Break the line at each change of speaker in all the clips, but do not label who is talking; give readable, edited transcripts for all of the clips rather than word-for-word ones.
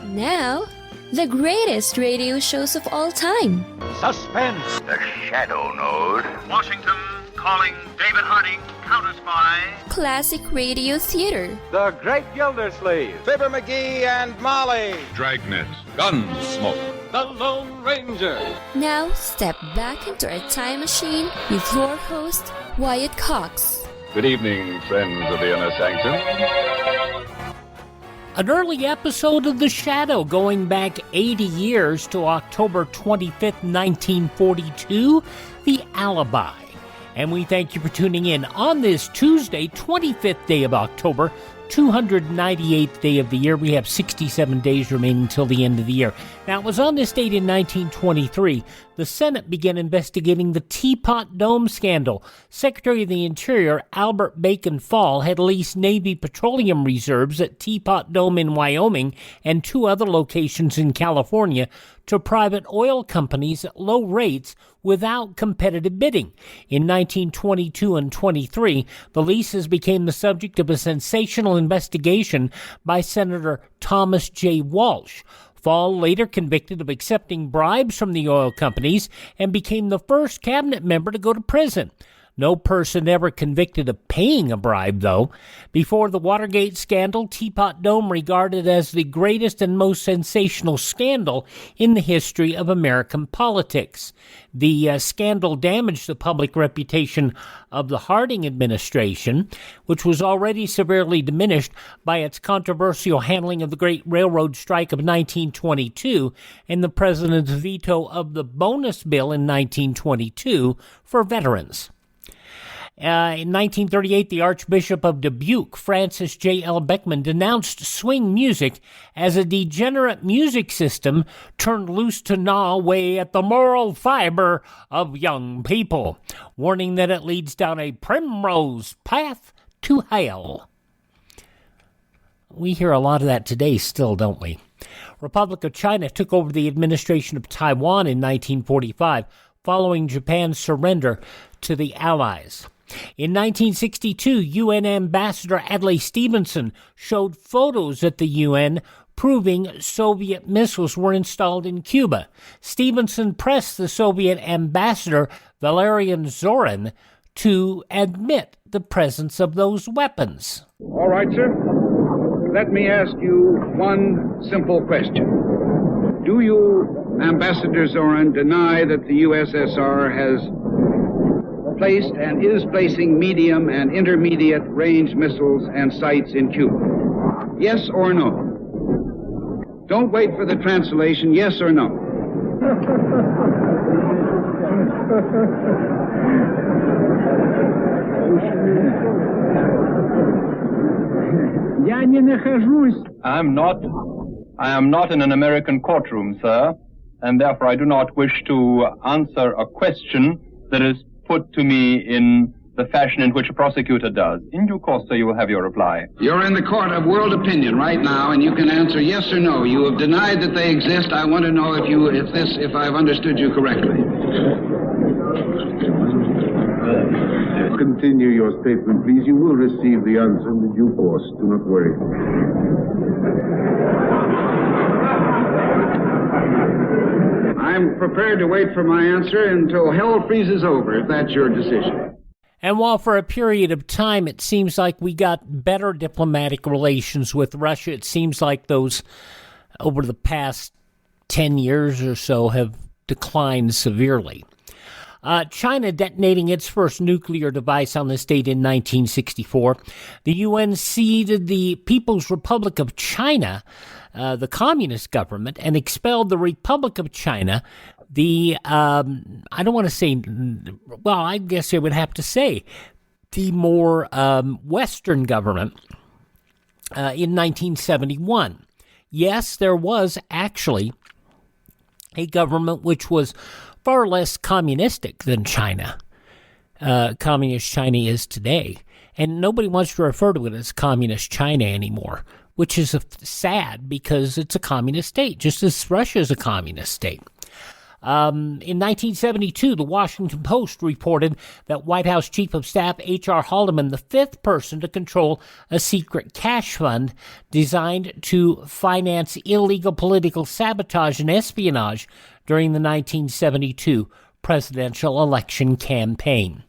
Now, the greatest radio shows of all time.
Suspense.
The Shadow Node.
Washington calling David Harding, counter-spy.
Classic radio theater.
The Great Gildersleeve.
Fibber McGee and Molly.
Dragnet. Gunsmoke.
The Lone Ranger.
Now, step back into a time machine with your host, Wyatt Cox.
Good evening, friends of the Inner Sanctum.
An early episode of The Shadow going back 80 years to October 25th, 1942, The Alibi. And we thank you for tuning in on this Tuesday, 25th day of October, 298th day of the year. We have 67 days remaining till the end of the year. Now, it was on this date in 1923, the Senate began investigating the Teapot Dome scandal. Secretary of the Interior Albert Bacon Fall had leased Navy petroleum reserves at Teapot Dome in Wyoming and two other locations in California to private oil companies at low rates without competitive bidding. In 1922 and 23, the leases became the subject of a sensational investigation by Senator Thomas J. Walsh. Fall later convicted of accepting bribes from the oil companies and became the first cabinet member to go to prison. No person ever convicted of paying a bribe, though. Before the Watergate scandal, Teapot Dome regarded as the greatest and most sensational scandal in the history of American politics. The scandal damaged the public reputation of the Harding administration, which was already severely diminished by its controversial handling of the Great Railroad Strike of 1922 and the president's veto of the bonus bill in 1922 for veterans. In 1938, the Archbishop of Dubuque, Francis J. L. Beckman, denounced swing music as a degenerate music system turned loose to gnaw away at the moral fiber of young people, warning that it leads down a primrose path to hell. We hear a lot of that today still, don't we? Republic of China took over the administration of Taiwan in 1945, following Japan's surrender to the Allies. In 1962, UN Ambassador Adlai Stevenson showed photos at the UN proving Soviet missiles were installed in Cuba. Stevenson pressed the Soviet ambassador Valerian Zorin to admit the presence of those weapons.
All right, sir. Let me ask you one simple question. Do you, Ambassador Zorin, deny that the USSR has placed and is placing medium and intermediate range missiles and sights in Cuba? Yes or no? Don't wait for the translation, yes or no.
I am not in an American courtroom, sir, and therefore I do not wish to answer a question that is put to me in the fashion in which a prosecutor does. In due course, sir, you will have your reply.
You're in the court of world opinion right now, and you can answer yes or no. You have denied that they exist. I want to know if I've understood you correctly.
Continue your statement, please. You will receive the answer in due course. Do not worry.
I'm prepared to wait for my answer until hell freezes over, if that's your decision.
And while for a period of time it seems like we got better diplomatic relations with Russia, it seems like those over the past 10 years or so have declined severely. China detonating its first nuclear device on this date in 1964. The UN ceded the People's Republic of China, the communist government, and expelled the Republic of China, the, I don't want to say, well, I guess I would have to say, the more Western government in 1971. Yes, there was actually a government which was far less communistic than China. Communist China is today. And nobody wants to refer to it as communist China anymore, which is sad because it's a communist state, just as Russia is a communist state. In 1972, the Washington Post reported that White House Chief of Staff H.R. Haldeman, the fifth person to control a secret cash fund designed to finance illegal political sabotage and espionage during the 1972 presidential election campaign.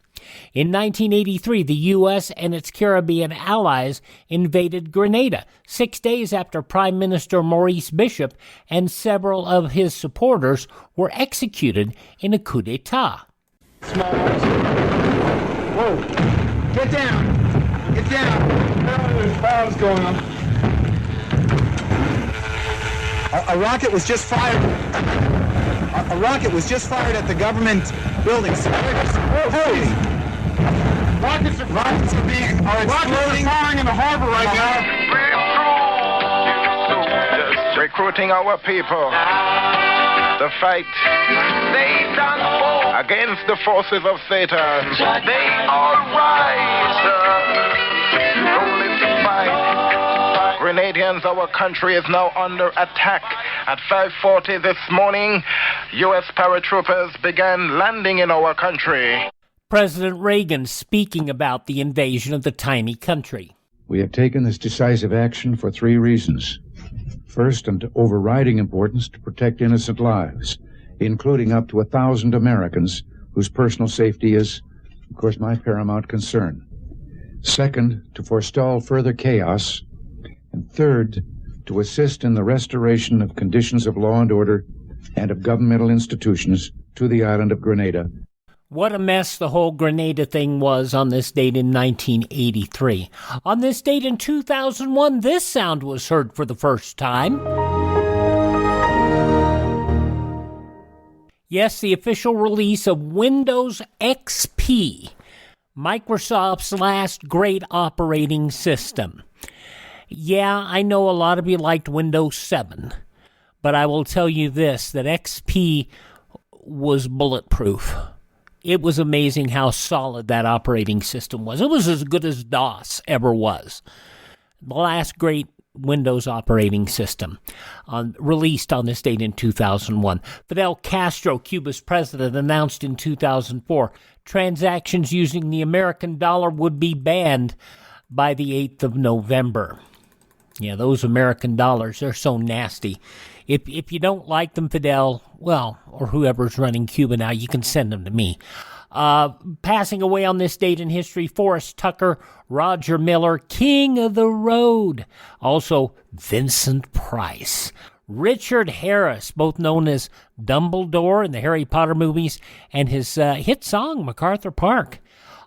In 1983, the U.S. and its Caribbean allies invaded Grenada, 6 days after Prime Minister Maurice Bishop and several of his supporters were executed in a coup d'etat.
Small ones. Whoa! Get down! Get down! There's bombs going on. A rocket was just fired. A rocket was just fired at the government buildings. Rockets are exploding in the harbor right now.
Recruiting our people to fight against the forces of Satan. They all rise. Only to fight. Grenadians, our country is now under attack. At 5:40 this morning, U.S. paratroopers began landing in our country.
President Reagan speaking about the invasion of the tiny country.
We have taken this decisive action for three reasons. First, and overriding importance, to protect innocent lives, including up to 1,000 Americans whose personal safety is, of course, my paramount concern. Second, to forestall further chaos. And third, to assist in the restoration of conditions of law and order and of governmental institutions to the island of Grenada.
What a mess the whole Grenada thing was on this date in 1983. On this date in 2001, this sound was heard for the first time. Yes, the official release of Windows XP, Microsoft's last great operating system. Yeah, I know a lot of you liked Windows 7, but I will tell you this, that XP was bulletproof. It was amazing how solid that operating system was. It was as good as DOS ever was. The last great Windows operating system, released on this date in 2001. Fidel Castro, Cuba's president, announced in 2004 transactions using the American dollar would be banned by the 8th of November. Yeah, those American dollars, they're so nasty. If you don't like them, Fidel, well, or whoever's running Cuba now, you can send them to me. Passing away on this date in history, Forrest Tucker, Roger Miller, King of the Road. Also, Vincent Price. Richard Harris, both known as Dumbledore in the Harry Potter movies, and his hit song, MacArthur Park.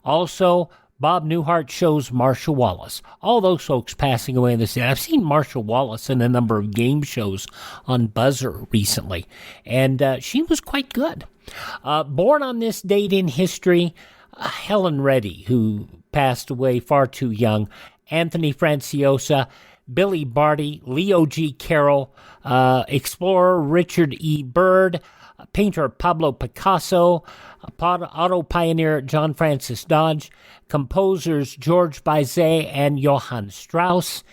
Also, Bob Newhart shows Marcia Wallace. All those folks passing away this day. I've seen Marcia Wallace in a number of game shows on Buzzer recently, and she was quite good. Born on this date in history, Helen Reddy, who passed away far too young, Anthony Franciosa, Billy Barty, Leo G. Carroll, explorer Richard E. Byrd, painter Pablo Picasso, auto pioneer John Francis Dodge, composers George Bizet and Johann Strauss,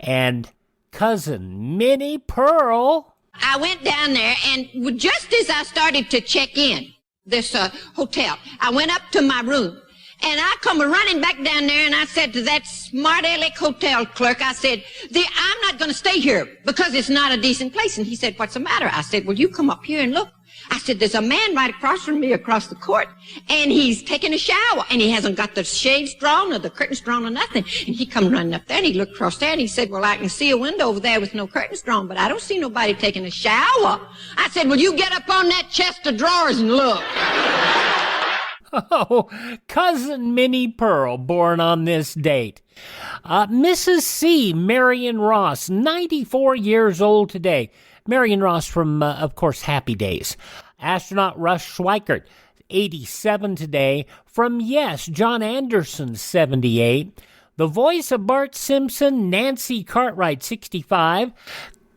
and cousin Minnie Pearl.
I went down there, and just as I started to check in this hotel, I went up to my room, and I come running back down there, and I said to that smart aleck hotel clerk, I said, I'm not going to stay here because it's not a decent place. And he said, what's the matter? I said, well, you come up here and look. I said, there's a man right across from me across the court, and he's taking a shower, and he hasn't got the shades drawn or the curtains drawn or nothing. And he come running up there, and he looked across there, and he said, well, I can see a window over there with no curtains drawn, but I don't see nobody taking a shower. I said, well, you get up on that chest of drawers and look.
Oh, cousin Minnie Pearl, born on this date. Mrs. C. Marion Ross, 94 years old today. Marion Ross from, of course, Happy Days. Astronaut Russ Schweikert, 87 today. From Yes, John Anderson, 78. The voice of Bart Simpson, Nancy Cartwright, 65.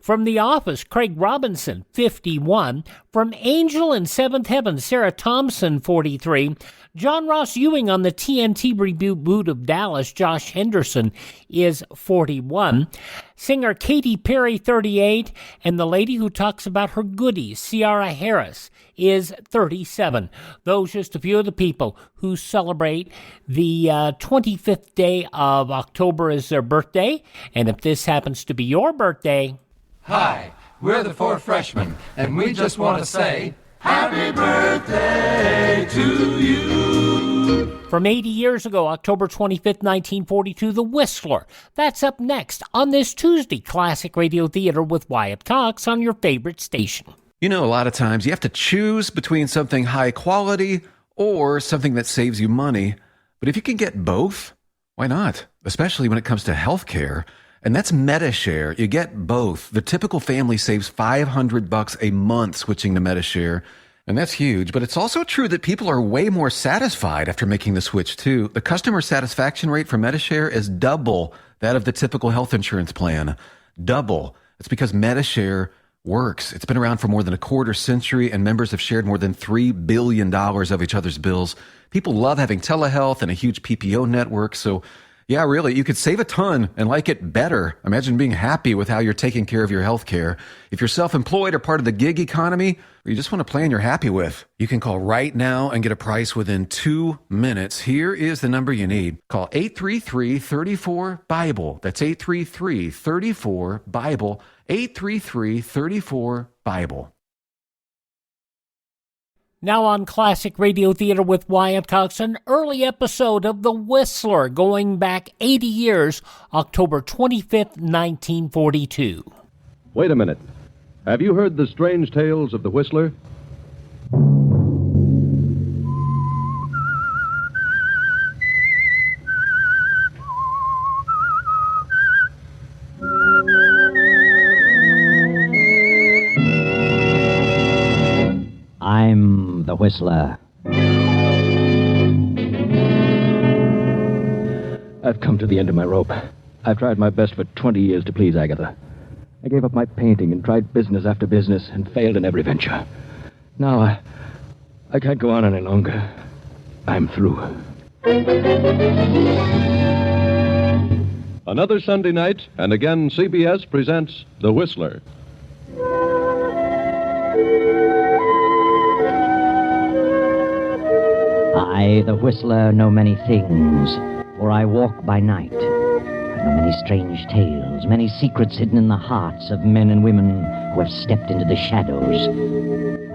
From The Office, Craig Robinson, 51. From Angel in Seventh Heaven, Sarah Thompson, 43. John Ross Ewing on the TNT reboot of Dallas, Josh Henderson, is 41. Singer Katy Perry, 38. And the lady who talks about her goodies, Ciara Harris, is 37. Those just a few of the people who celebrate the 25th day of October as their birthday. And if this happens to be your birthday...
Hi, we're the Four Freshmen, and we just want to say, Happy birthday to you!
From 80 years ago, October 25th, 1942, The Whistler. That's up next on this Tuesday, Classic Radio Theater with Wyatt Cox on your favorite station.
You know, a lot of times you have to choose between something high quality or something that saves you money. But if you can get both, why not? Especially when it comes to health care. And that's MediShare. You get both. The typical family saves $500 a month switching to MediShare. And that's huge. But it's also true that people are way more satisfied after making the switch, too. The customer satisfaction rate for MediShare is double that of the typical health insurance plan. Double. It's because MediShare works. It's been around for more than a quarter century, and members have shared more than $3 billion of each other's bills. People love having telehealth and a huge PPO network, so yeah, really, you could save a ton and like it better. Imagine being happy with how you're taking care of your health care. If you're self-employed or part of the gig economy, or you just want a plan you're happy with, you can call right now and get a price within 2 minutes. Here is the number you need. Call 833-34-BIBLE. That's 833-34-BIBLE. 833-34-BIBLE.
Now on Classic Radio Theater with Wyatt Cox, an early episode of The Whistler going back 80 years, October 25th, 1942.
Wait a minute. Have you heard the strange tales of the Whistler?
I'm the Whistler.
I've come to the end of my rope. I've tried my best for 20 years to please Agatha. I gave up my painting and tried business after business and failed in every venture. Now I can't go on any longer. I'm through.
Another Sunday night, and again CBS presents The Whistler.
I, the Whistler, know many things, for I walk by night. I know many strange tales, many secrets hidden in the hearts of men and women who have stepped into the shadows.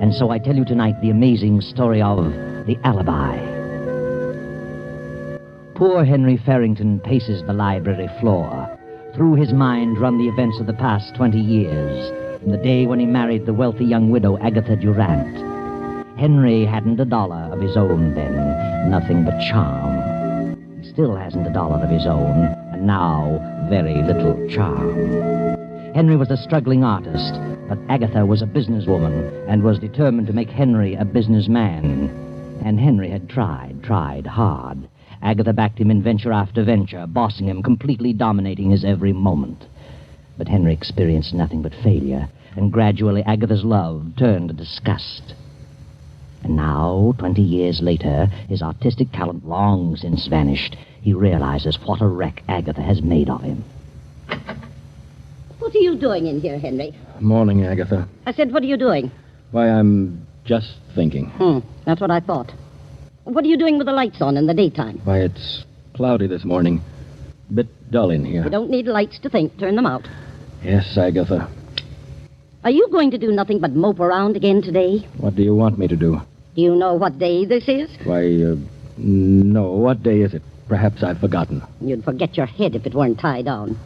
And so I tell you tonight the amazing story of the Alibi. Poor Henry Farrington paces the library floor. Through his mind run the events of the past 20 years, from the day when he married the wealthy young widow Agatha Durant. Henry hadn't a dollar of his own then, nothing but charm. He still hasn't a dollar of his own, and now very little charm. Henry was a struggling artist, but Agatha was a businesswoman and was determined to make Henry a businessman. And Henry had tried hard. Agatha backed him in venture after venture, bossing him, completely dominating his every moment. But Henry experienced nothing but failure, and gradually Agatha's love turned to disgust. And now, 20 years later, his artistic talent long since vanished, he realizes what a wreck Agatha has made of him.
What are you doing in here, Henry?
Morning, Agatha.
I said, what are you doing?
Why, I'm just thinking.
That's what I thought. What are you doing with the lights on in the daytime?
Why, it's cloudy this morning. Bit dull in here.
You don't need lights to think. Turn them out.
Yes, Agatha.
Are you going to do nothing but mope around again today?
What do you want me to do?
Do you know what day this is?
Why, no. What day is it? Perhaps I've forgotten.
You'd forget your head if it weren't tied down.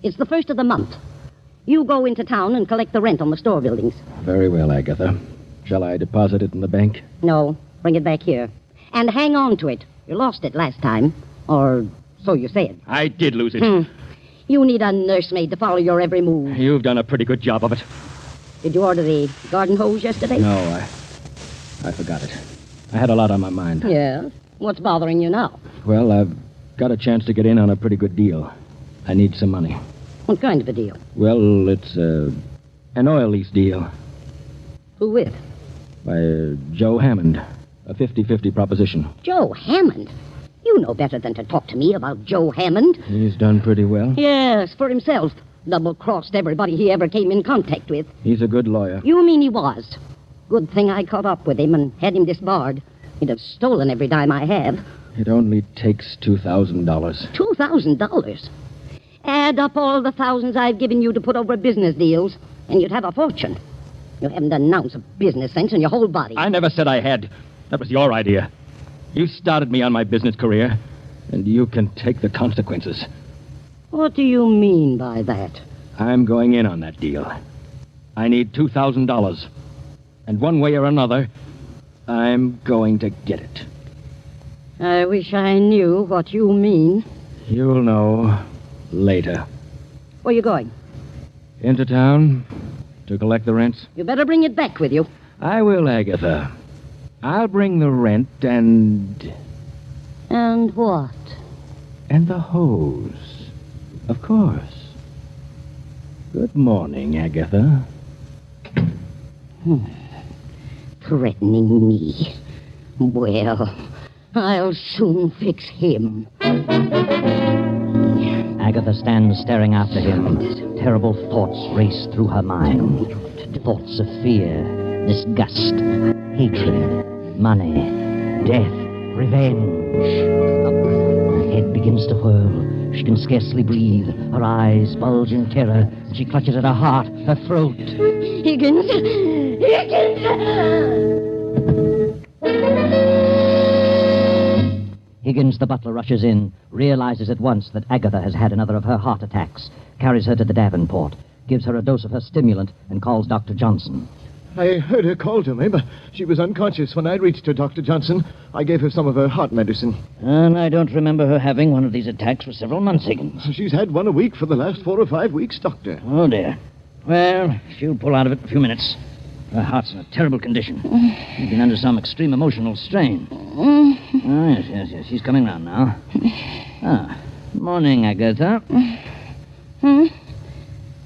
It's the 1st of the month. You go into town and collect the rent on the store buildings.
Very well, Agatha. Shall I deposit it in the bank?
No. Bring it back here. And hang on to it. You lost it last time. Or so you said.
I did lose it.
You need a nursemaid to follow your every move.
You've done a pretty good job of it.
Did you order the garden hose yesterday?
No, I forgot it. I had a lot on my mind.
Yeah? What's bothering you now?
Well, I've got a chance to get in on a pretty good deal. I need some money.
What kind of a deal?
Well, it's an oil lease deal.
Who with?
By Joe Hammond. A 50-50 proposition.
Joe Hammond? You know better than to talk to me about Joe Hammond.
He's done pretty well.
Yes, for himself. Double-crossed everybody he ever came in contact with.
He's a good lawyer.
You mean he was? Good thing I caught up with him and had him disbarred. He'd have stolen every dime I have.
It only takes $2,000.
$2,000? Add up all the thousands I've given you to put over business deals, and you'd have a fortune. You haven't an ounce of business sense in your whole body.
I never said I had. That was your idea. You started me on my business career, and you can take the consequences.
What do you mean by that?
I'm going in on that deal. I need $2,000. And one way or another, I'm going to get it.
I wish I knew what you mean.
You'll know later.
Where you going?
Into town to collect the rents.
You better bring it back with you.
I will, Agatha. I'll bring the rent and...
And what?
And the hose. Of course. Good morning, Agatha.
Threatening me. Well, I'll soon fix him.
Agatha stands staring after him. Terrible thoughts race through her mind. Thoughts of fear, disgust, hatred, money, death, revenge. Her head begins to whirl. She can scarcely breathe. Her eyes bulge in terror. She clutches at her heart, her throat.
Higgins!
Higgins, the butler, rushes in, realizes at once that Agatha has had another of her heart attacks, carries her to the Davenport, gives her a dose of her stimulant, and calls Dr. Johnson.
I heard her call to me, but she was unconscious when I reached her, Dr. Johnson. I gave her some of her heart medicine.
And I don't remember her having one of these attacks for several months, Higgins.
She's had one a week for the last 4 or 5 weeks, Doctor.
Oh, dear. Well, she'll pull out of it in a few minutes. Her heart's in a terrible condition. She's been under some extreme emotional strain. Oh, yes. She's coming round now. Ah, morning, Agatha.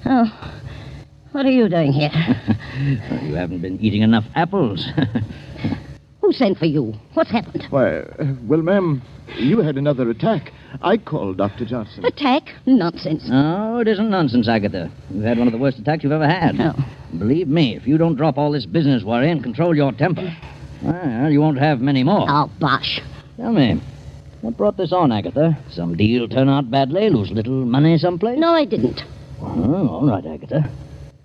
Oh, what are you doing here?
Well, you haven't been eating enough apples.
Who sent for you? What's happened?
Why, well, ma'am, you had another attack. I called Dr. Johnson.
Attack? Nonsense.
No, it isn't nonsense, Agatha. You've had one of the worst attacks you've ever had.
No.
Believe me, if you don't drop all this business worry and control your temper, well, you won't have many more.
Oh, bosh.
Tell me, what brought this on, Agatha? Some deal turn out badly? Lose little money someplace?
No, I didn't.
Oh, all right, Agatha.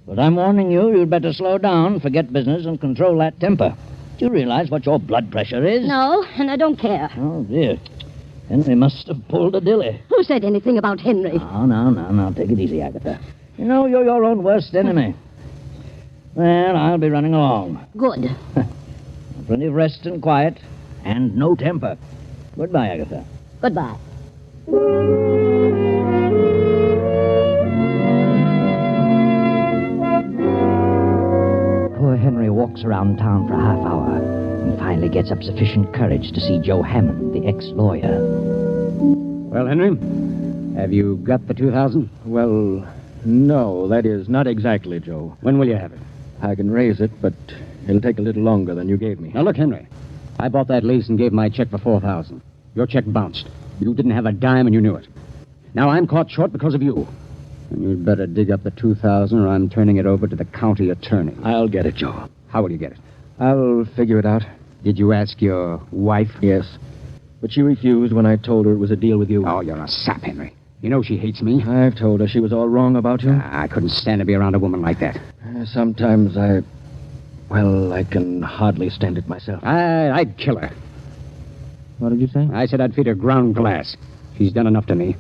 But I'm warning you, you'd better slow down, forget business, and control that temper. Do you realize what your blood pressure is?
No, and I don't care.
Oh, dear. Henry must have pulled a dilly.
Who said anything about Henry?
No. Take it easy, Agatha. You know, you're your own worst enemy. Well, I'll be running along.
Good.
Plenty of rest and quiet, and no temper. Goodbye, Agatha.
Goodbye.
Poor Henry walks around town for a half hour and finally gets up sufficient courage to see Joe Hammond, the ex-lawyer.
Well, Henry, have you got the 2,000? Well, no, that is not exactly, Joe. When will you have it? I can raise it, but it'll take a little longer than you gave me.
Now, look, Henry. I bought that lease and gave my check for 4,000. Your check bounced. You didn't have a dime and you knew it. Now I'm caught short because of you. And you'd better dig up the 2,000 or I'm turning it over to the county attorney.
I'll get it, Joe.
How will you get it?
I'll figure it out.
Did you ask your wife?
Yes. But she refused when I told her it was a deal with you.
Oh, you're a sap, Henry. You know she hates me.
I've told her she was all wrong about you.
I couldn't stand to be around a woman like that.
Sometimes I can hardly stand it myself.
I'd kill her.
What did you say?
I said I'd feed her ground glass. She's done enough to me.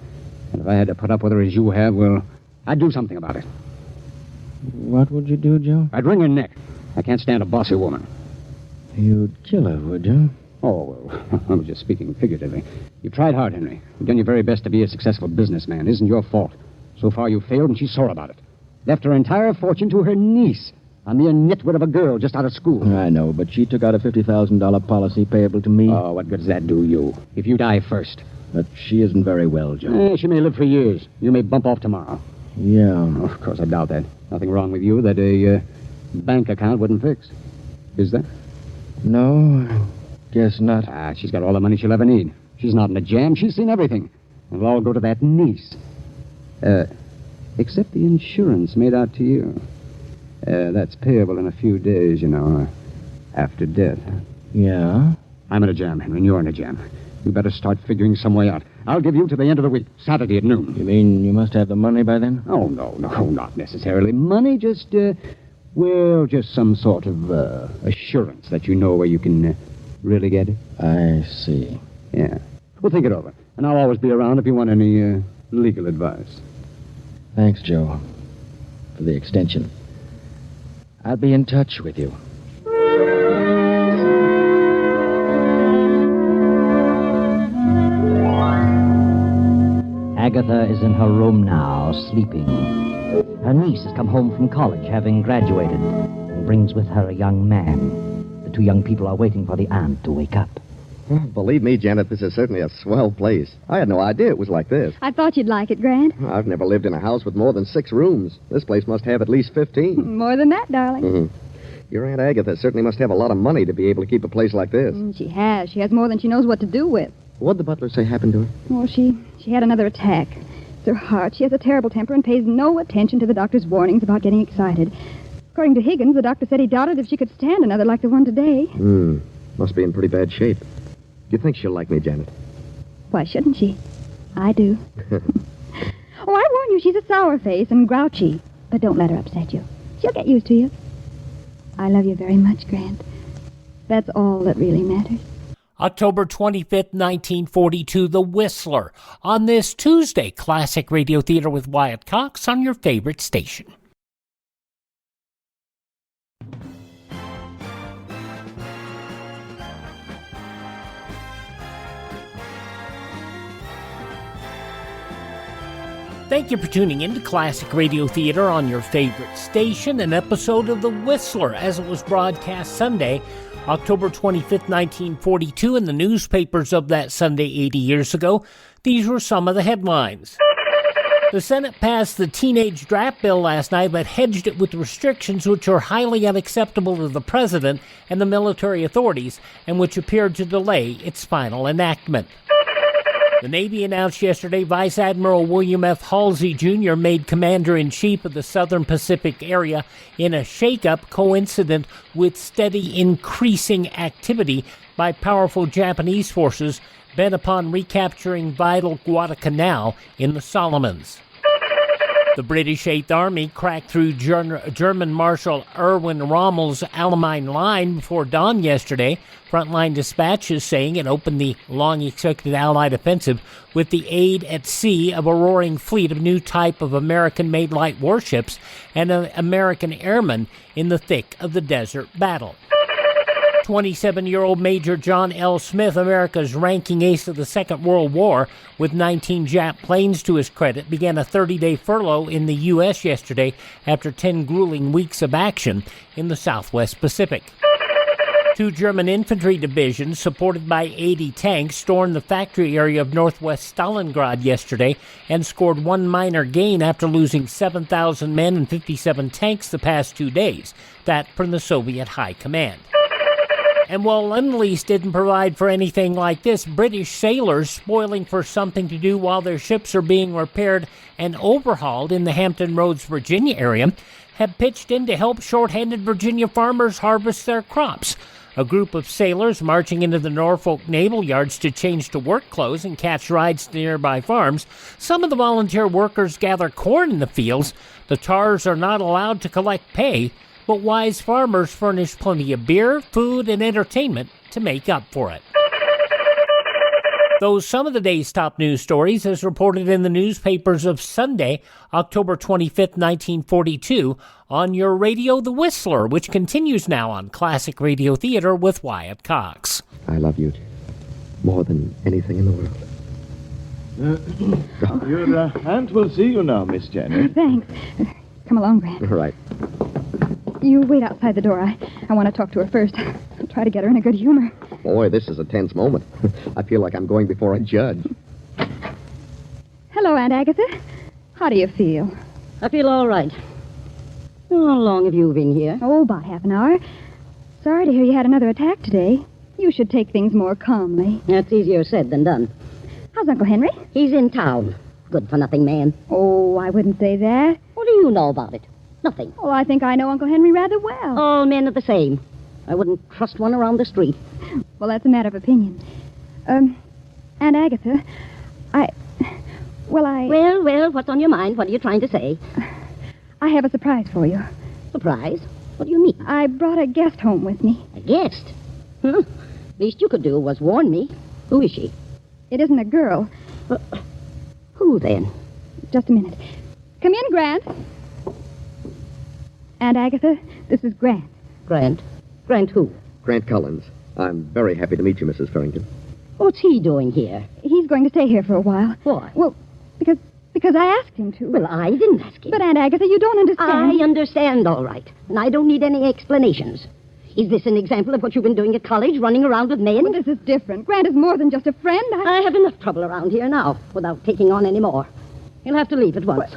And if I had to put up with her as you have, well, I'd do something about it.
What would you do, Joe?
I'd wring her neck. I can't stand a bossy woman.
You'd kill her, would you?
Oh, well, I was just speaking figuratively. You tried hard, Henry. You've done your very best to be a successful businessman. It isn't your fault. So far you failed, and she's sore about it. Left her entire fortune to her niece, a mere nitwit of a girl just out of school.
I know, but she took out a $50,000 policy payable to me.
Oh, what good does that do you? If you die first.
But she isn't very well, Joe.
She may live for years. You may bump off tomorrow.
Yeah.
Oh, of course, I doubt that. Nothing wrong with you that a bank account wouldn't fix. Is there?
No, I guess not.
She's got all the money she'll ever need. She's not in a jam. She's seen everything. It'll all go to that niece. Except the insurance made out to you. That's payable in a few days, after death.
Yeah?
I'm in a jam, Henry, and you're in a jam. You better start figuring some way out. I'll give you to the end of the week, Saturday at noon.
You mean you must have the money by then?
Oh, no, not necessarily money. Just some sort of assurance that you know where you can really get it.
I see.
Yeah. Well, think it over. And I'll always be around if you want any legal advice.
Thanks, Joe, for the extension. I'll be in touch with you.
Agatha is in her room now, sleeping. Her niece has come home from college, having graduated, and brings with her a young man. The two young people are waiting for the aunt to wake up.
Well, believe me, Janet, this is certainly a swell place. I had no idea it was like this.
I thought you'd like it, Grant.
I've never lived in a house with more than 6 rooms. This place must have at least 15.
More than that, darling.
Mm-hmm. Your Aunt Agatha certainly must have a lot of money to be able to keep a place like this.
She has. She has more than she knows what to do with.
What'd the butler say happened to her?
Oh, she had another attack. It's her heart. She has a terrible temper and pays no attention to the doctor's warnings about getting excited. According to Higgins, the doctor said he doubted if she could stand another like the one today.
Must be in pretty bad shape. Do you think she'll like me, Janet?
Why shouldn't she? I do. Oh, I warn you, she's a sour face and grouchy. But don't let her upset you. She'll get used to you. I love you very much, Grant. That's all that really matters.
October 25th, 1942, The Whistler. On this Tuesday, Classic Radio Theater with Wyatt Cox on your favorite station. Thank you for tuning in to Classic Radio Theater on your favorite station, an episode of The Whistler as it was broadcast Sunday, October 25th, 1942, in the newspapers of that Sunday 80 years ago. These were some of the headlines. The Senate passed the teenage draft bill last night, but hedged it with restrictions which are highly unacceptable to the president and the military authorities, and which appeared to delay its final enactment. The Navy announced yesterday Vice Admiral William F. Halsey, Jr. made Commander-in-Chief of the Southern Pacific area in a shakeup coincident with steady increasing activity by powerful Japanese forces bent upon recapturing vital Guadalcanal in the Solomons. The British Eighth Army cracked through German Marshal Erwin Rommel's Alamein line before dawn yesterday. Frontline dispatches saying it opened the long-expected Allied offensive with the aid at sea of a roaring fleet of new type of American-made light warships and American airmen in the thick of the desert battle. 27-year-old Major John L. Smith, America's ranking ace of the Second World War, with 19 Jap planes to his credit, began a 30-day furlough in the U.S. yesterday after 10 grueling weeks of action in the Southwest Pacific. 2 German infantry divisions, supported by 80 tanks, stormed the factory area of northwest Stalingrad yesterday and scored 1 minor gain after losing 7,000 men and 57 tanks the past 2 days. That from the Soviet High Command. And while Lend-Lease didn't provide for anything like this, British sailors, spoiling for something to do while their ships are being repaired and overhauled in the Hampton Roads, Virginia area, have pitched in to help short-handed Virginia farmers harvest their crops. A group of sailors marching into the Norfolk Naval Yards to change to work clothes and catch rides to nearby farms. Some of the volunteer workers gather corn in the fields. The tars are not allowed to collect pay, but wise farmers furnish plenty of beer, food, and entertainment to make up for it. Those some of the day's top news stories as reported in the newspapers of Sunday, October 25th, 1942, on your radio The Whistler, which continues now on Classic Radio Theater with Wyatt Cox.
I love you more than anything in the world.
Your aunt will see you now, Miss Janet.
Thanks. Come along, Grant.
Right.
You wait outside the door. I want to talk to her first. I'll try to get her in a good humor.
Boy, this is a tense moment. I feel like I'm going before a judge.
Hello, Aunt Agatha. How do you feel?
I feel all right. How long have you been here?
Oh, about half an hour. Sorry to hear you had another attack today. You should take things more calmly.
That's easier said than done.
How's Uncle Henry?
He's in town. Good-for-nothing man.
Oh, I wouldn't say that.
What do you know about it? Nothing.
Oh, I think I know Uncle Henry rather well.
All men are the same. I wouldn't trust one around the street.
Well, that's a matter of opinion. Aunt Agatha,
Well, what's on your mind? What are you trying to say?
I have a surprise for you.
Surprise? What do you mean?
I brought a guest home with me.
A guest? Least you could do was warn me. Who is she?
It isn't a girl.
Who, then?
Just a minute. Come in, Grant. Aunt Agatha, this is Grant.
Grant? Grant who?
Grant Collins. I'm very happy to meet you, Mrs. Farrington.
What's he doing here?
He's going to stay here for a while.
Why?
Well, because I asked him to.
Well, I didn't ask him.
But, Aunt Agatha, you don't understand.
I understand, all right. And I don't need any explanations. Is this an example of what you've been doing at college, running around with men?
Well, this is different. Grant is more than just a friend.
I have enough trouble around here now, without taking on any more. You'll have to leave at once.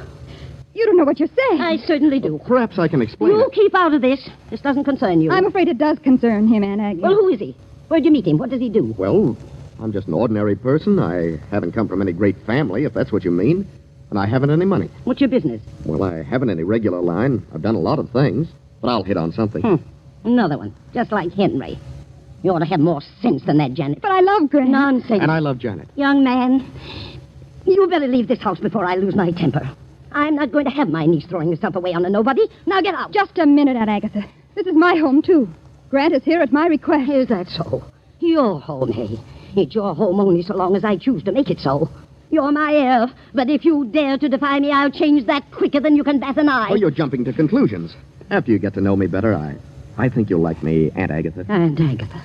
You don't know what you're saying.
I certainly do.
Perhaps I can explain
You
it.
keep out of this. This doesn't concern you.
I'm afraid it does concern him, Aunt Agatha.
Well, who is he? Where'd you meet him? What does he do?
Well, I'm just an ordinary person. I haven't come from any great family, if that's what you mean. And I haven't any money.
What's your business?
Well, I haven't any regular line. I've done a lot of things. But I'll hit on something.
Another one. Just like Henry. You ought to have more sense than that, Janet.
But I love Grant.
Nonsense.
And I love Janet.
Young man, you better leave this house before I lose my temper. I'm not going to have my niece throwing herself away on a nobody. Now get out.
Just a minute, Aunt Agatha. This is my home, too. Grant is here at my request.
Is that so? Your home, hey? It's your home only so long as I choose to make it so. You're my heir, but if you dare to defy me, I'll change that quicker than you can bat an eye.
Oh, you're jumping to conclusions. After you get to know me better, I think you'll like me, Aunt Agatha.
Aunt Agatha?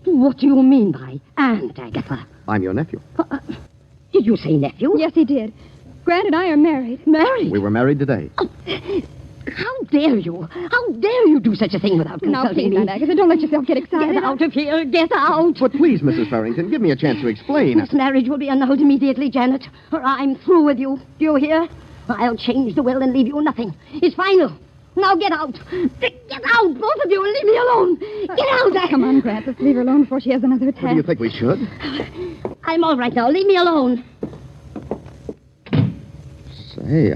What do you mean by Aunt Agatha?
I'm your nephew.
Did you say nephew?
Yes, he did. Grant and I are married.
Married?
We were married today.
How dare you? How dare you do such a thing without
Now,
consulting
please,
me?
Aunt Agatha, don't let yourself get excited.
Get out of here. Get out.
But please, Mrs. Farrington, give me a chance to explain.
This marriage will be annulled immediately, Janet, or I'm through with you. Do you hear? I'll change the will and leave you nothing. It's final. Now get out. Get out, both of you, and leave me alone. Get out.
Come on, Grant. Let's leave her alone before she has another attack.
What do you think we should?
I'm all right now. Leave me alone.
Say,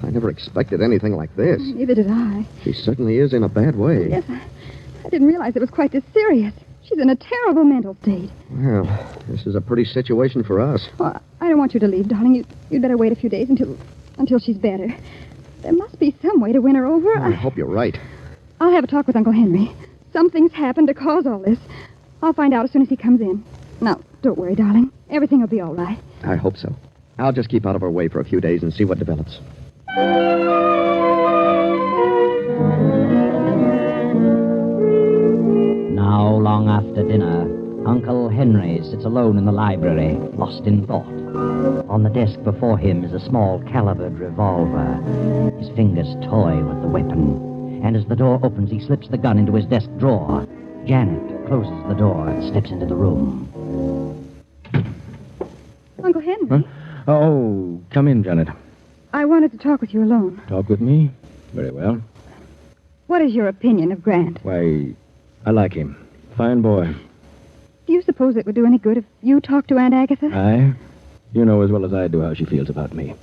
I never expected anything like this.
Neither did I.
She certainly is in a bad way.
Yes, I didn't realize it was quite this serious. She's in a terrible mental state.
Well, this is a pretty situation for us.
Well, I don't want you to leave, darling. You'd better wait a few days until she's better. There must be some way to win her over.
I hope you're right.
I'll have a talk with Uncle Henry. Something's happened to cause all this. I'll find out as soon as he comes in. Now, don't worry, darling. Everything will be all right.
I hope so. I'll just keep out of her way for a few days and see what develops.
Now, long after dinner, Uncle Henry sits alone in the library, lost in thought. On the desk before him is a small calibered revolver. His fingers toy with the weapon, and as the door opens, he slips the gun into his desk drawer. Janet closes the door and steps into the room.
Uncle Henry,
Huh? Oh, come in, Janet.
I wanted to talk with you alone.
Talk with me? Very well.
What is your opinion of Grant?
Why, I like him. Fine boy.
Do you suppose it would do any good if you talked to Aunt Agatha?
Aye? You know as well as I do how she feels about me.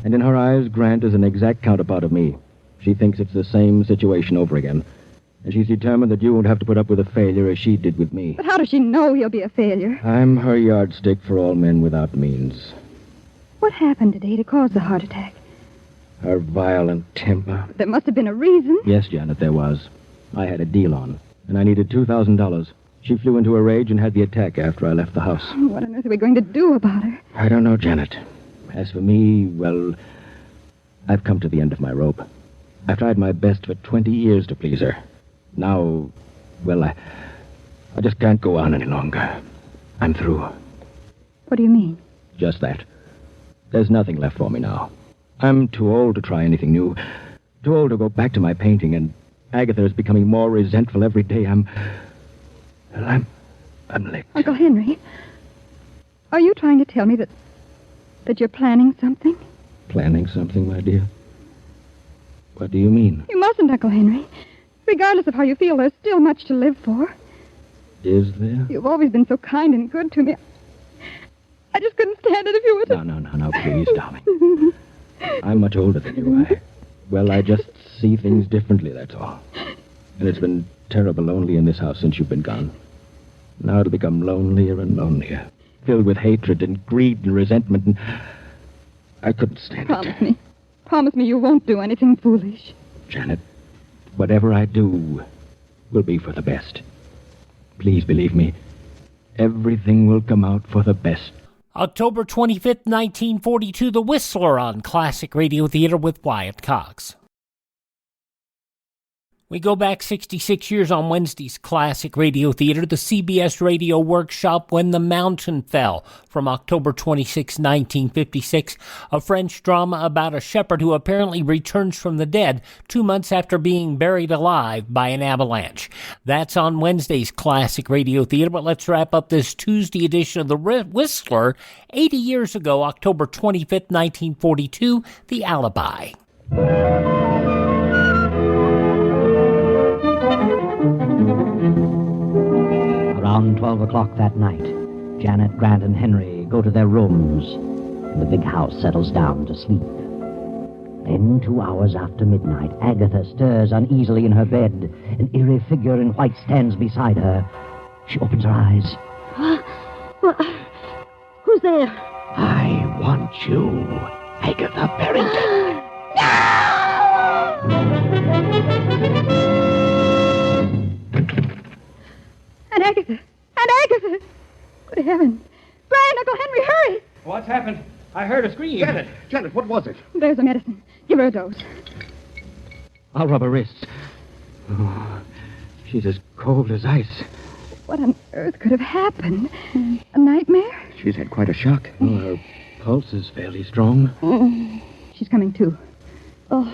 And in her eyes, Grant is an exact counterpart of me. She thinks it's the same situation over again. And she's determined that you won't have to put up with a failure as she did with me.
But how does she know he'll be a failure?
I'm her yardstick for all men without means.
What happened today to cause the heart attack?
Her violent temper.
There must have been a reason.
Yes, Janet, there was. I had a deal on, and I needed $2,000. She flew into a rage and had the attack after I left the house.
What on earth are we going to do about her?
I don't know, Janet. As for me, well, I've come to the end of my rope. I've tried my best for 20 years to please her. Now, well, I just can't go on any longer. I'm through.
What do you mean?
Just that. There's nothing left for me now. I'm too old to try anything new. Too old to go back to my painting, and Agatha is becoming more resentful every day. I'm licked.
Uncle Henry, are you trying to tell me that you're planning something?
Planning something, my dear? What do you mean?
You mustn't, Uncle Henry. Regardless of how you feel, there's still much to live for.
Is there?
You've always been so kind and good to me. I just couldn't stand it if you were to...
No, please, darling. I'm much older than you. I just see things differently, that's all. And it's been terrible lonely in this house since you've been gone. Now it'll become lonelier and lonelier, filled with hatred and greed and resentment, and I couldn't stand it.
Promise me you won't do anything foolish.
Janet, whatever I do will be for the best. Please believe me, everything will come out for the best.
October 25th, 1942, The Whistler on Classic Radio Theater with Wyatt Cox. We go back 66 years on Wednesday's Classic Radio Theater, the CBS Radio Workshop, When the Mountain Fell, from October 26, 1956, a French drama about a shepherd who apparently returns from the dead 2 months after being buried alive by an avalanche. That's on Wednesday's Classic Radio Theater, but let's wrap up this Tuesday edition of The Whistler. 80 years ago, October 25th, 1942, The Alibi.
Around 12 o'clock that night, Janet, Grant, and Henry go to their rooms, and the big house settles down to sleep. Then, 2 hours after midnight, Agatha stirs uneasily in her bed. An eerie figure in white stands beside her. She opens her eyes.
Who's there?
I want you, Agatha Barrington.
Aunt Agatha! Aunt Agatha! Good heavens! Brian, Uncle Henry, hurry!
What's happened? I heard a scream.
Janet, what was it?
There's a medicine. Give her a dose.
I'll rub her wrists. Oh, she's as cold as ice.
What on earth could have happened? A nightmare?
She's had quite a shock.
Oh, her pulse is fairly strong.
She's coming to.
Oh.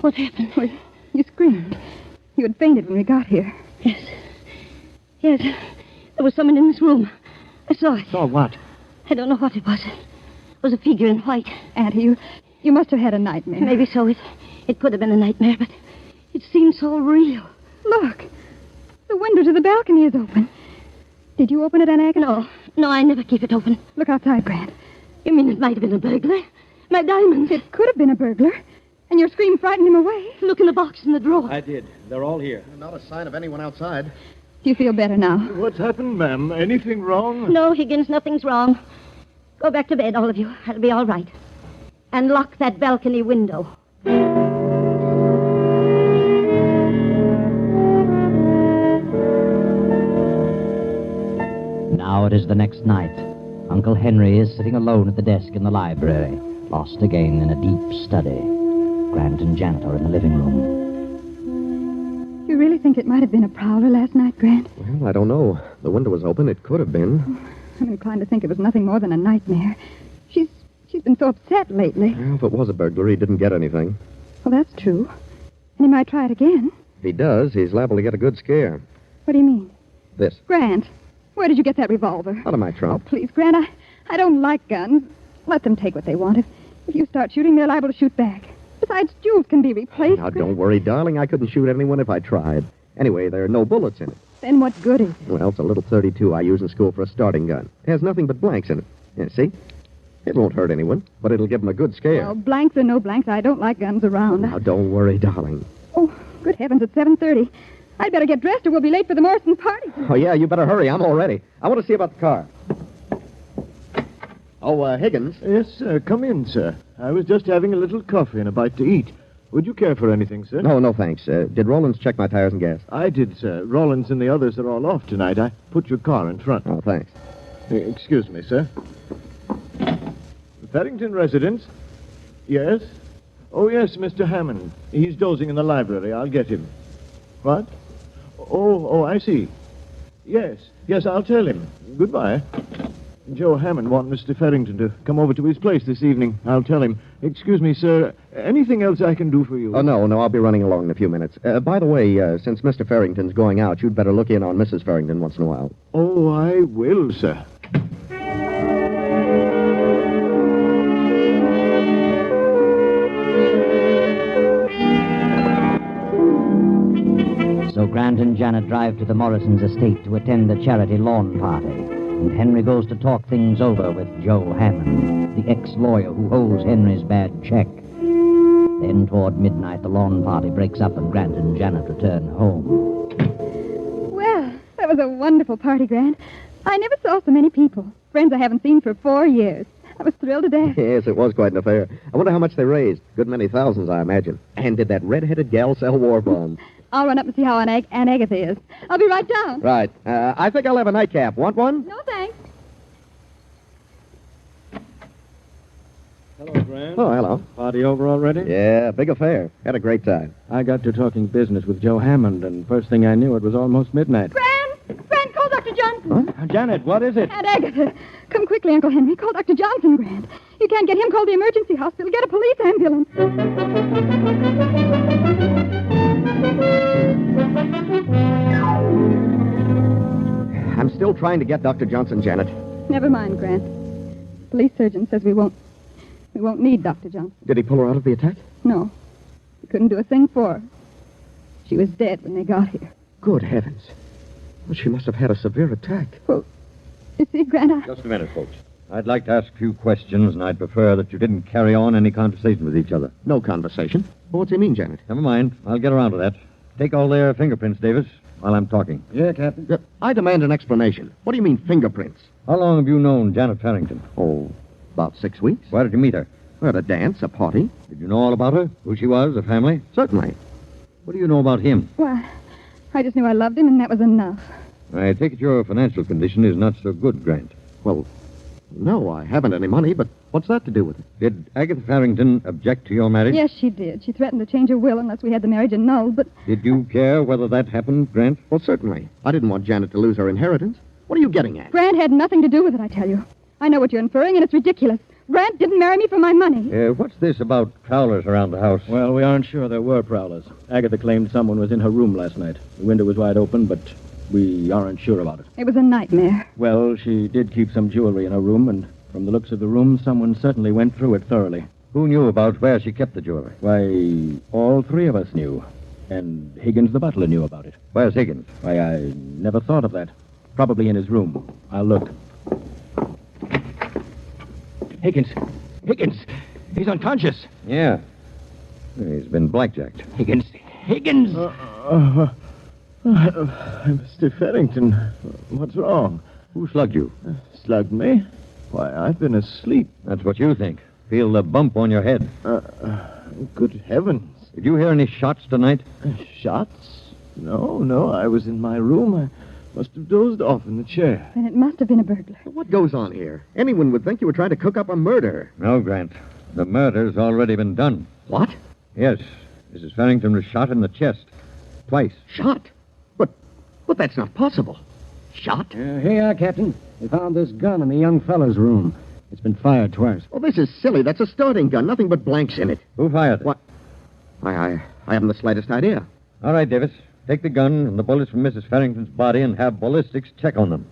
What happened?
Well, you screamed. You had fainted when we got here.
Yes. There was someone in this room. I saw it.
Saw what?
I don't know what it was. It was a figure in white.
Auntie, you must have had a nightmare.
Maybe so. It could have been a nightmare, but it seemed so real.
Look. The window to the balcony is open. Did you open it, Aunt Agatha?
No, I never keep it open.
Look outside, Grant.
You mean it might have been a burglar? My diamonds.
It could have been a burglar. And your scream frightened him away.
Look in the box in the drawer.
I did. They're all here.
Not a sign of anyone outside.
Do you feel better now?
What's happened, ma'am? Anything wrong?
No, Higgins, nothing's wrong. Go back to bed, all of you. I'll be all right. And lock that balcony window.
Now it is the next night. Uncle Henry is sitting alone at the desk in the library, lost again in a deep study. Grant and Janet are in the living room.
You really think it might have been a prowler last night, Grant?
Well, I don't know. The window was open. It could have been.
I'm inclined to think it was nothing more than a nightmare. She's been so upset lately.
Well, if it was a burglar, he didn't get anything.
Well, that's true. And he might try it again.
If he does, he's liable to get a good scare.
What do you mean?
This.
Grant, where did you get that revolver?
Out of my trunk.
Oh, please, Grant, I don't like guns. Let them take what they want. If you start shooting, they're liable to shoot back. Besides, jewels can be replaced.
Now, don't worry, darling. I couldn't shoot anyone if I tried. Anyway, there are no bullets in it.
Then what good is it?
Well, it's a little .32 I use in school for a starting gun. It has nothing but blanks in it. Yeah, see? It won't hurt anyone, but it'll give them a good scare.
Well, blanks or no blanks, I don't like guns around.
Now, don't worry, darling.
Oh, good heavens, it's 7:30. I'd better get dressed or we'll be late for the Morrison party.
Oh, yeah, you better hurry. I'm all ready. I want to see about the car. Oh, Higgins?
Yes, sir. Come in, sir. I was just having a little coffee and a bite to eat. Would you care for anything, sir?
No, thanks. Did Rollins check my tires and gas?
I did, sir. Rollins and the others are all off tonight. I put your car in front.
Oh, thanks.
Excuse me, sir. Farrington residence? Yes? Oh, yes, Mr. Hammond. He's dozing in the library. I'll get him. What? Oh, I see. Yes, I'll tell him. Goodbye. Joe Hammond wants Mr. Farrington to come over to his place this evening. I'll tell him. Excuse me, sir. Anything else I can do for you?
Oh, no, I'll be running along in a few minutes. By the way, since Mr. Farrington's going out, you'd better look in on Mrs. Farrington once in a while.
Oh, I will, sir.
Grant and Janet drive to the Morrisons' estate to attend a charity lawn party, and Henry goes to talk things over with Joe Hammond, the ex-lawyer who owes Henry's bad check. Then, toward midnight, the lawn party breaks up and Grant and Janet return home.
Well, that was a wonderful party, Grant. I never saw so many people. Friends I haven't seen for 4 years. I was thrilled to death.
Yes, it was quite an affair. I wonder how much they raised. Good many thousands, I imagine. And did that red-headed gal sell war bonds?
I'll run up and see how Aunt Agatha is. I'll be right down.
Right. I think I'll have a nightcap. Want one?
No, thanks.
Hello, Grant.
Oh, hello.
Party over already?
Yeah, big affair. Had a great time.
I got to talking business with Joe Hammond, and first thing I knew, it was almost midnight.
Grant, call Dr. Johnson.
Huh? Janet, what is it?
Aunt Agatha. Come quickly, Uncle Henry. Call Dr. Johnson, Grant. You can't get him. Call the emergency hospital. Get a police ambulance.
I'm still trying to get Dr. Johnson, Janet.
Never mind, Grant. Police surgeon says we won't need Dr. Johnson.
Did he pull her out of the attack?
No. He couldn't do a thing for her. She was dead when they got here.
Good heavens. Well, she must have had a severe attack.
Well, you see, Grant,
Just a minute, folks. I'd like to ask a few questions, and I'd prefer that you didn't carry on any conversation with each other.
No conversation. Well, what's he mean, Janet?
Never mind. I'll get around to that. Take all their fingerprints, Davis, while I'm talking.
Yeah, Captain.
I demand an explanation. What do you mean, fingerprints?
How long have you known Janet Farrington?
Oh, about 6 weeks.
Where did you meet her?
At a dance, a party.
Did you know all about her? Who she was, her family?
Certainly.
What do you know about him?
well, I just knew I loved him, and that was enough.
I take it your financial condition is not so good, Grant.
Well, no, I haven't any money, but what's that to do with it?
Did Agatha Farrington object to your marriage?
Yes, she did. She threatened to change her will unless we had the marriage annulled, but
Did you care whether that happened, Grant?
Well, certainly. I didn't want Janet to lose her inheritance. What are you getting at?
Grant had nothing to do with it, I tell you. I know what you're inferring, and it's ridiculous. Grant didn't marry me for my money.
What's this about prowlers around the house?
Well, we aren't sure there were prowlers. Agatha claimed someone was in her room last night. The window was wide open, but we aren't sure about it.
It was a nightmare.
Well, she did keep some jewelry in her room, and from the looks of the room, someone certainly went through it thoroughly.
Who knew about where she kept the jewelry?
Why, all three of us knew. And Higgins the butler knew about it.
Where's Higgins?
Why, I never thought of that. Probably in his room. I'll look. Higgins! Higgins! He's unconscious!
Yeah. He's been blackjacked.
Higgins! Higgins!
Mr. Farrington, what's wrong?
Who slugged you?
Slugged me? Why, I've been asleep.
That's what you think. Feel the bump on your head.
Good heavens.
Did you hear any shots tonight?
Shots? No, I was in my room. I must have dozed off in the chair.
Then it must have been a burglar.
What goes on here? Anyone would think you were trying to cook up a murder.
No, Grant. The murder's already been done.
What?
Yes. Mrs. Farrington was shot in the chest. Twice.
Shot? But that's not possible. Shot?
Here you are, Captain. We found this gun in the young fellow's room. It's been fired twice.
Oh, this is silly. That's a starting gun. Nothing but blanks in it.
Who fired it?
What? I haven't the slightest idea.
All right, Davis. Take the gun and the bullets from Mrs. Farrington's body and have ballistics check on them.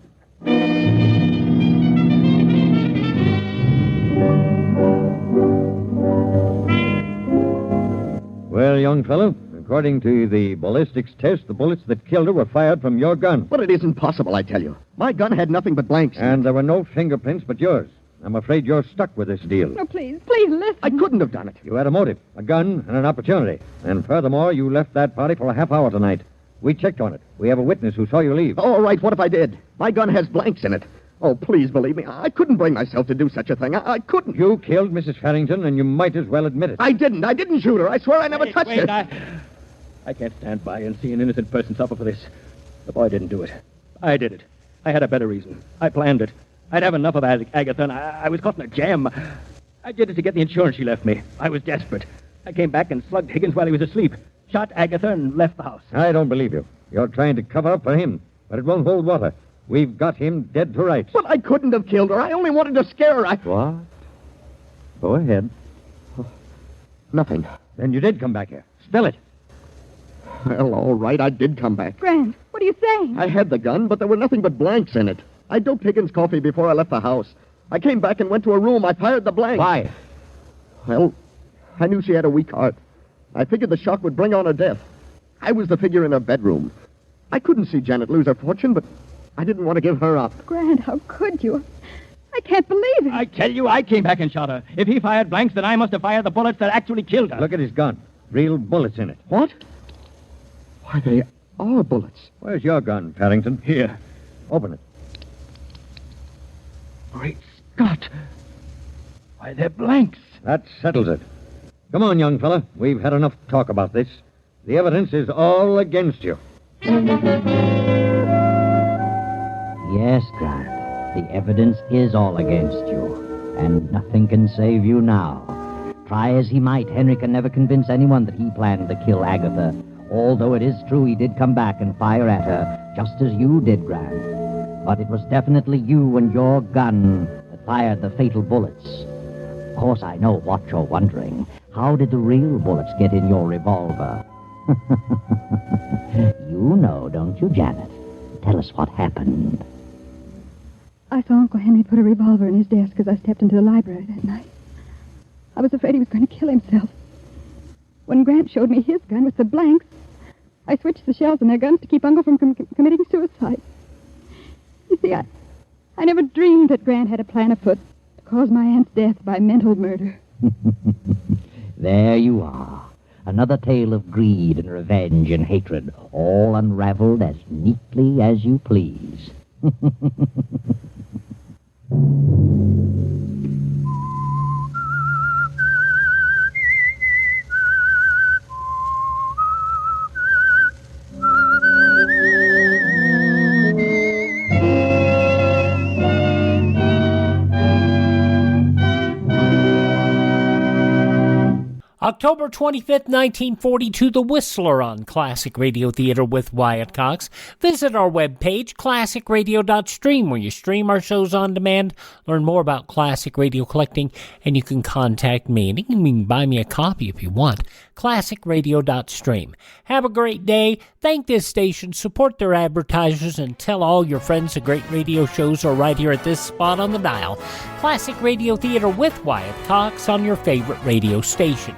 Well, young fellow, according to the ballistics test, the bullets that killed her were fired from your gun.
But it isn't possible, I tell you. My gun had nothing but blanks.
And there were no fingerprints but yours. I'm afraid you're stuck with this deal.
No, please listen.
I couldn't have done it.
You had a motive, a gun, and an opportunity. And furthermore, you left that party for a half hour tonight. We checked on it. We have a witness who saw you leave.
All right, what if I did? My gun has blanks in it. Oh, please believe me. I couldn't bring myself to do such a thing. I couldn't.
You killed Mrs. Farrington, and you might as well admit it.
I didn't. I didn't shoot her. I swear I never touched her.
I can't stand by and see an innocent person suffer for this. The boy didn't do it. I did it. I had a better reason. I planned it. I'd have enough of Agatha, and I was caught in a jam. I did it to get the insurance she left me. I was desperate. I came back and slugged Higgins while he was asleep, shot Agatha, and left the house.
I don't believe you. You're trying to cover up for him, but it won't hold water. We've got him dead to rights.
But I couldn't have killed her. I only wanted to scare her.
What? Go ahead.
Nothing.
Then you did come back here. Spill it.
Well, all right, I did come back.
Grant, what are you saying?
I had the gun, but there were nothing but blanks in it. I doped Higgins' coffee before I left the house. I came back and went to her room. I fired the blanks.
Why?
Well, I knew she had a weak heart. I figured the shock would bring on her death. I was the figure in her bedroom. I couldn't see Janet lose her fortune, but I didn't want to give her up.
Grant, how could you? I can't believe it.
I tell you, I came back and shot her. If he fired blanks, then I must have fired the bullets that actually killed her.
Look at his gun. Real bullets in it.
What? Why, they are bullets.
Where's your gun, Parrington?
Here.
Open it.
Great Scott. Why, they're blanks.
That settles it. Come on, young fella. We've had enough talk about this. The evidence is all against you.
Yes, Grant. The evidence is all against you, and nothing can save you now. Try as he might, Henry can never convince anyone that he planned to kill Agatha, although it is true he did come back and fire at her, just as you did, Grant. But it was definitely you and your gun that fired the fatal bullets. Of course, I know what you're wondering. How did the real bullets get in your revolver? You know, don't you, Janet? Tell us what happened.
I saw Uncle Henry put a revolver in his desk as I stepped into the library that night. I was afraid he was going to kill himself. When Grant showed me his gun with the blanks, I switched the shells in their guns to keep Uncle from committing suicide. You see, I never dreamed that Grant had a plan afoot to cause my aunt's death by mental murder.
There you are. Another tale of greed and revenge and hatred, all unraveled as neatly as you please.
October 25th, 1942, The Whistler on Classic Radio Theater with Wyatt Cox. Visit our webpage, classicradio.stream, where you stream our shows on demand, learn more about classic radio collecting, and you can contact me. And you can even buy me a copy if you want. classicradio.stream. Have a great day. Thank this station, support their advertisers, and tell all your friends the great radio shows are right here at this spot on the dial. Classic Radio Theater with Wyatt Cox on your favorite radio station.